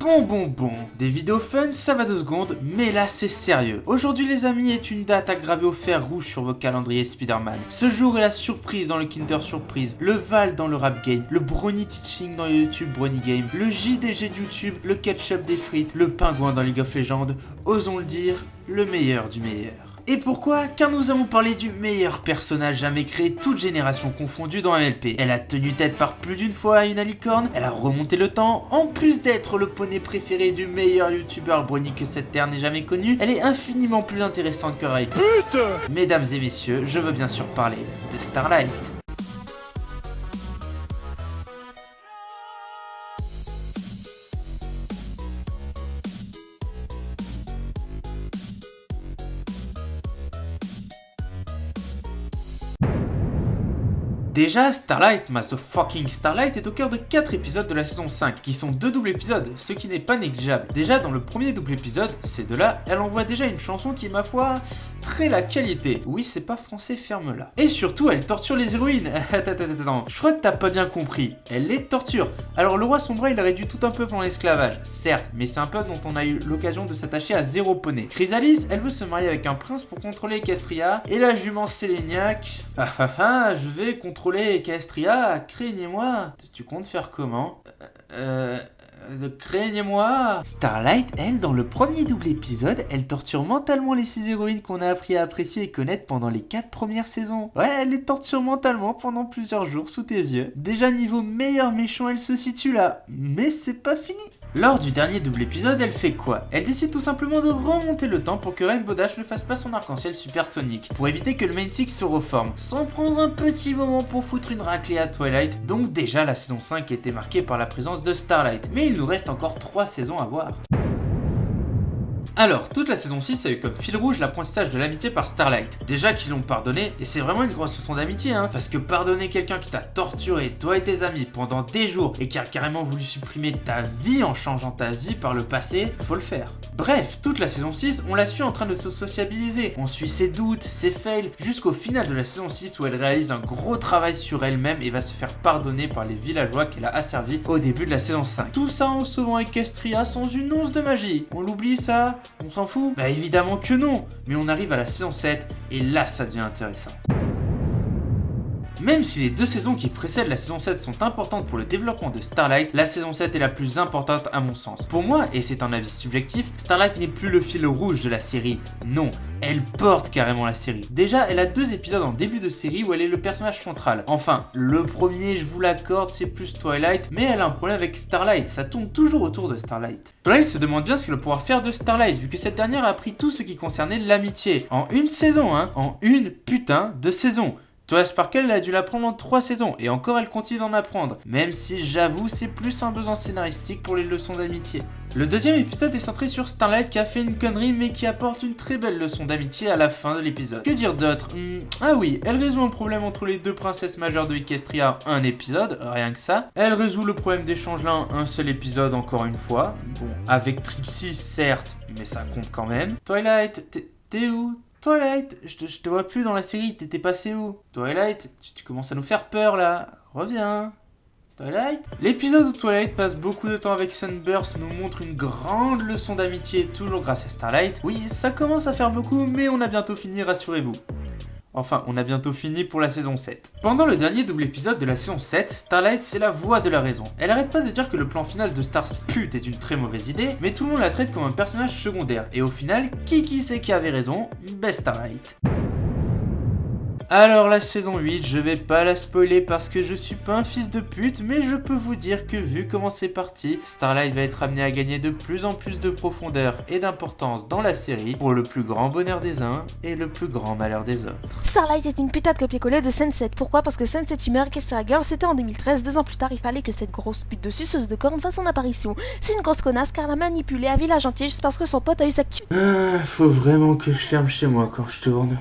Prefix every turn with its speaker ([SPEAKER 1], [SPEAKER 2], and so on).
[SPEAKER 1] Bon. Des vidéos fun, ça va 2 secondes, mais là c'est sérieux. Aujourd'hui les amis est une date à graver au fer rouge sur vos calendriers Spider-Man. Ce jour est la surprise dans le Kinder Surprise, le Val dans le Rap Game, le Brony Teaching dans le YouTube Brony Game, le JDG de YouTube, le Ketchup des frites, le Pingouin dans League of Legends, osons le dire, le meilleur du meilleur. Et pourquoi? Car nous allons parler du meilleur personnage jamais créé, toute génération confondue dans MLP. Elle a tenu tête par plus d'une fois à une licorne, elle a remonté le temps, en plus d'être le poney préféré du meilleur youtubeur Brony que cette terre n'ait jamais connu, elle est infiniment plus intéressante que Ray. Putain! Mesdames et messieurs, je veux bien sûr parler de Starlight. Déjà, Starlight, the fucking Starlight, est au cœur de 4 épisodes de la saison 5, qui sont 2 doubles épisodes, ce qui n'est pas négligeable. Déjà, dans le premier double épisode, c'est de là, elle envoie déjà une chanson qui est, ma foi, très la qualité. Oui, c'est pas français, ferme-la. Et surtout, elle torture les héroïnes. Attends, je crois que t'as pas bien compris. Elle les torture. Alors, le roi sombra, il a réduit tout un peu pendant l'esclavage, certes, mais c'est un peuple dont on a eu l'occasion de s'attacher à 0 poney. Chrysalis, elle veut se marier avec un prince pour contrôler Equestria, et la jument Séléniaque, je vais contrôler Equestria, craignez-moi. Tu comptes faire comment? Craignez-moi. Starlight, elle, dans le premier double épisode, elle torture mentalement les 6 héroïnes qu'on a appris à apprécier et connaître pendant les 4 premières saisons. Ouais, elle les torture mentalement pendant plusieurs jours sous tes yeux. Déjà niveau meilleur méchant, elle se situe là. Mais c'est pas fini. Lors du dernier double épisode, elle fait quoi? Elle décide tout simplement de remonter le temps pour que Rainbow Dash ne fasse pas son arc-en-ciel supersonique, pour éviter que le Main Six se reforme, sans prendre un petit moment pour foutre une raclée à Twilight. Donc déjà la saison 5 a été marquée par la présence de Starlight, mais il nous reste encore 3 saisons à voir. Alors, toute la saison 6 a eu comme fil rouge l'apprentissage de l'amitié par Starlight. Déjà qu'ils l'ont pardonné, et c'est vraiment une grosse leçon d'amitié, parce que pardonner quelqu'un qui t'a torturé, toi et tes amis, pendant des jours, et qui a carrément voulu supprimer ta vie en changeant ta vie par le passé, faut le faire. Bref, toute la saison 6, on l'a su en train de se sociabiliser. On suit ses doutes, ses fails, jusqu'au final de la saison 6 où elle réalise un gros travail sur elle-même et va se faire pardonner par les villageois qu'elle a asservis au début de la saison 5. Tout ça en sauvant Equestria sans une once de magie. On l'oublie ça? On s'en fout? Bah évidemment que non. Mais on arrive à la saison 7 et là ça devient intéressant. Même si les 2 saisons qui précèdent la saison 7 sont importantes pour le développement de Starlight, la saison 7 est la plus importante à mon sens. Pour moi, et c'est un avis subjectif, Starlight n'est plus le fil rouge de la série. Non, elle porte carrément la série. Déjà, elle a 2 épisodes en début de série où elle est le personnage central. Enfin, le premier, je vous l'accorde, c'est plus Twilight, mais elle a un problème avec Starlight, ça tourne toujours autour de Starlight. Twilight se demande bien ce qu'elle va pouvoir faire de Starlight, vu que cette dernière a appris tout ce qui concernait l'amitié. En une saison, en une putain de saison. Toi, Sparkle, elle a dû l'apprendre en 3 saisons, et encore elle continue d'en apprendre, même si j'avoue c'est plus un besoin scénaristique pour les leçons d'amitié. Le deuxième épisode est centré sur Starlight qui a fait une connerie mais qui apporte une très belle leçon d'amitié à la fin de l'épisode. Que dire d'autre? Ah oui, elle résout un problème entre les 2 princesses majeures de Equestria, un épisode, rien que ça. Elle résout le problème des changelins, un seul épisode encore une fois. Bon, avec Trixie certes, mais ça compte quand même. Twilight, t'es où? Twilight, je te vois plus dans la série, t'étais passé où? Twilight, tu commences à nous faire peur là, reviens. Twilight. L'épisode où Twilight passe beaucoup de temps avec Sunburst nous montre une grande leçon d'amitié, toujours grâce à Starlight. Oui, ça commence à faire beaucoup, mais on a bientôt fini, rassurez-vous. Enfin, on a bientôt fini pour la saison 7. Pendant le dernier double épisode de la saison 7, Starlight c'est la voix de la raison. Elle arrête pas de dire que le plan final de Stars Pute est une très mauvaise idée, mais tout le monde la traite comme un personnage secondaire. Et au final, qui c'est qui avait raison? Starlight. Alors la saison 8, je vais pas la spoiler parce que je suis pas un fils de pute, mais je peux vous dire que vu comment c'est parti, Starlight va être amené à gagner de plus en plus de profondeur et d'importance dans la série pour le plus grand bonheur des uns et le plus grand malheur des autres.
[SPEAKER 2] Starlight est une putain de copier-coller de Sunset. Pourquoi? Parce que Sunset il meurt, Equestria Girl c'était en 2013, 2 ans plus tard il fallait que cette grosse pute de suceuse de cornes fasse son apparition. C'est une grosse connasse car elle a manipulé un village entier juste parce que son pote a eu sa cute.
[SPEAKER 1] Faut vraiment que je ferme chez moi quand je tourne.